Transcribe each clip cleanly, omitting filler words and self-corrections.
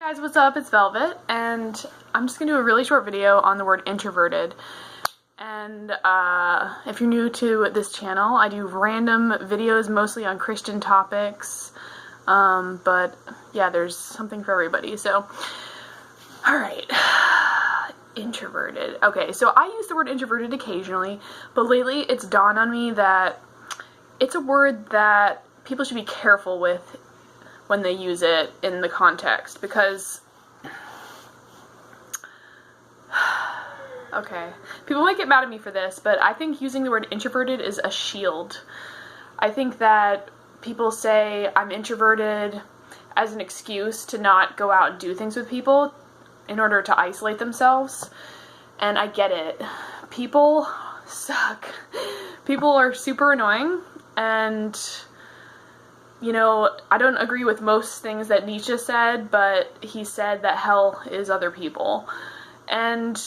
Hey guys, what's up? It's Velvet, and I'm just gonna do a really short video on the word introverted. And if you're new to this channel, I do random videos mostly on Christian topics, but yeah, there's something for everybody. So, alright, introverted. Okay, so I use the word introverted occasionally, but lately it's dawned on me that it's a word that people should be careful with when they use it in the context, because okay, people might get mad at me for this, but I think using the word introverted is a shield. I think that people say I'm introverted as an excuse to not go out and do things with people in order to isolate themselves, and I get it. People suck. People are super annoying, and you know, I don't agree with most things that Neitzche said, but he said that hell is other people. And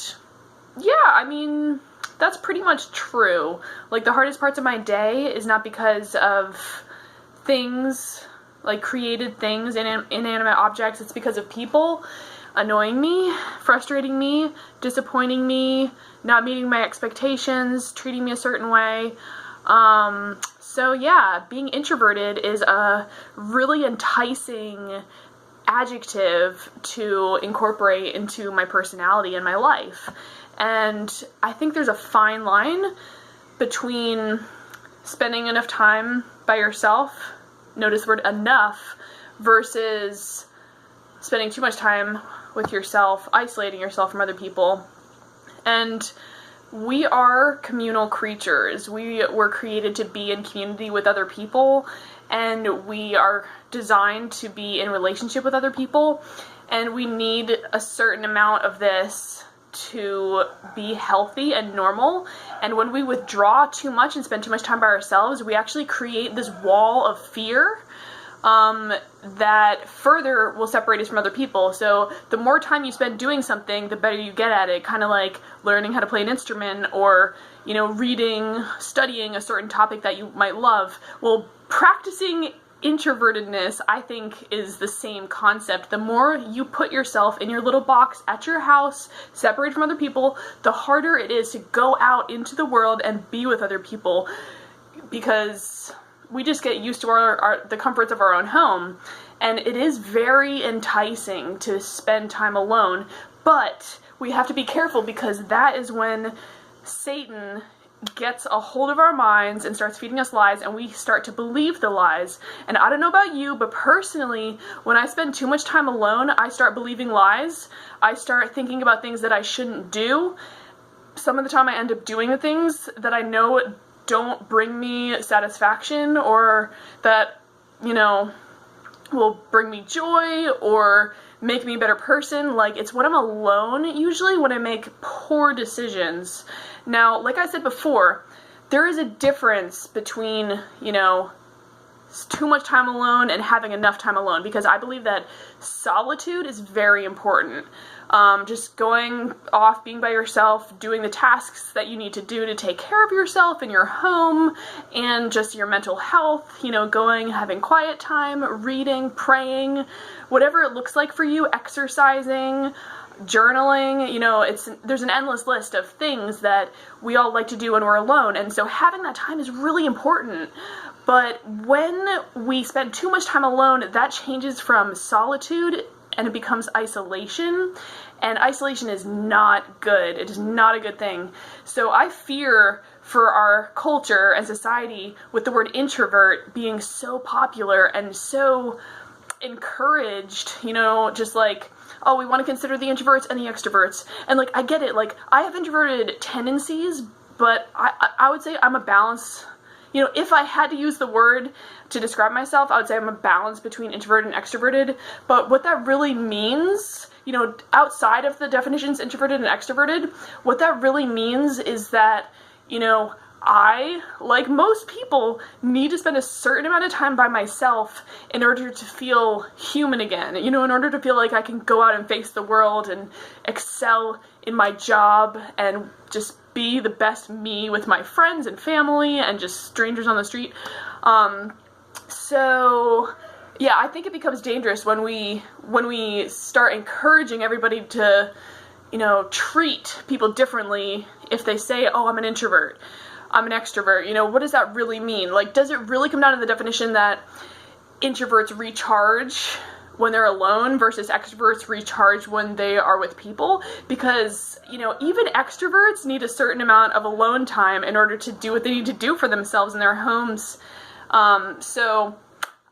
yeah, I mean, that's pretty much true. Like, the hardest parts of my day is not because of things, like created things, inanimate objects. It's because of people annoying me, frustrating me, disappointing me, not meeting my expectations, treating me a certain way. So yeah, being introverted is a really enticing adjective to incorporate into my personality and my life. And I think there's a fine line between spending enough time by yourself, notice the word enough, versus spending too much time with yourself, isolating yourself from other people. And we are communal creatures. We were created to be in community with other people, and we are designed to be in relationship with other people, and we need a certain amount of this to be healthy and normal. And when we withdraw too much and spend too much time by ourselves, we actually create this wall of fear that further will separate us from other people. So the more time you spend doing something, the better you get at it. Kind of like learning how to play an instrument, or, you know, reading, studying a certain topic that you might love. Well, practicing introvertedness, I think, is the same concept. The more you put yourself in your little box at your house, separated from other people, the harder it is to go out into the world and be with other people, because we just get used to the comforts of our own home. And it is very enticing to spend time alone, but we have to be careful, because that is when Satan gets a hold of our minds and starts feeding us lies, and we start to believe the lies. And I don't know about you, but personally, when I spend too much time alone, I start believing lies. I start thinking about things that I shouldn't do. Some of the time I end up doing the things that I know don't bring me satisfaction, or that, you know, will bring me joy or make me a better person. Like, it's when I'm alone, usually, when I make poor decisions. Now, like I said before, there is a difference between, you know, too much time alone and having enough time alone, because I believe that solitude is very important. Just going off, being by yourself, doing the tasks that you need to do to take care of yourself in your home and just your mental health, you know, going, having quiet time, reading, praying, whatever it looks like for you, exercising, journaling, you know, there's an endless list of things that we all like to do when we're alone, and so having that time is really important. But when we spend too much time alone, that changes from solitude and it becomes isolation, and isolation is not good. It is not a good thing. So I fear for our culture and society with the word introvert being so popular and so encouraged, you know, just like, oh, we want to consider the introverts and the extroverts. And like, I get it, like, I have introverted tendencies, but I would say I'm a balance. You know, if I had to use the word to describe myself, I would say I'm a balance between introverted and extroverted. But what that really means, you know, outside of the definitions introverted and extroverted, what that really means is that, you know, I, like most people, need to spend a certain amount of time by myself in order to feel human again. You know, in order to feel like I can go out and face the world and excel in my job and just be the best me with my friends and family and just strangers on the street. So Yeah, I think it becomes dangerous when we start encouraging everybody to, treat people differently if they say, "Oh, I'm an introvert, I'm an extrovert." What does that really mean? Like, does it really come down to the definition that introverts recharge when they're alone versus extroverts recharge when they are with people? Because, even extroverts need a certain amount of alone time in order to do what they need to do for themselves in their homes. So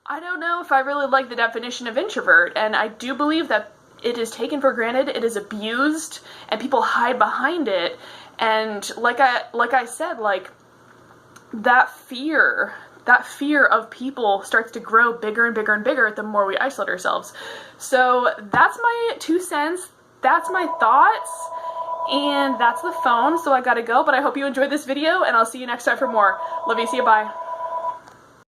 I don't know if I really like the definition of introvert, and I do believe that it is taken for granted, it is abused, and people hide behind it. And like I said, like, that fear of people starts to grow bigger and bigger and bigger the more we isolate ourselves. So that's my 2 cents, that's my thoughts, and that's the phone, so I gotta go. But I hope you enjoyed this video, and I'll see you next time for more. Love you, see you, bye.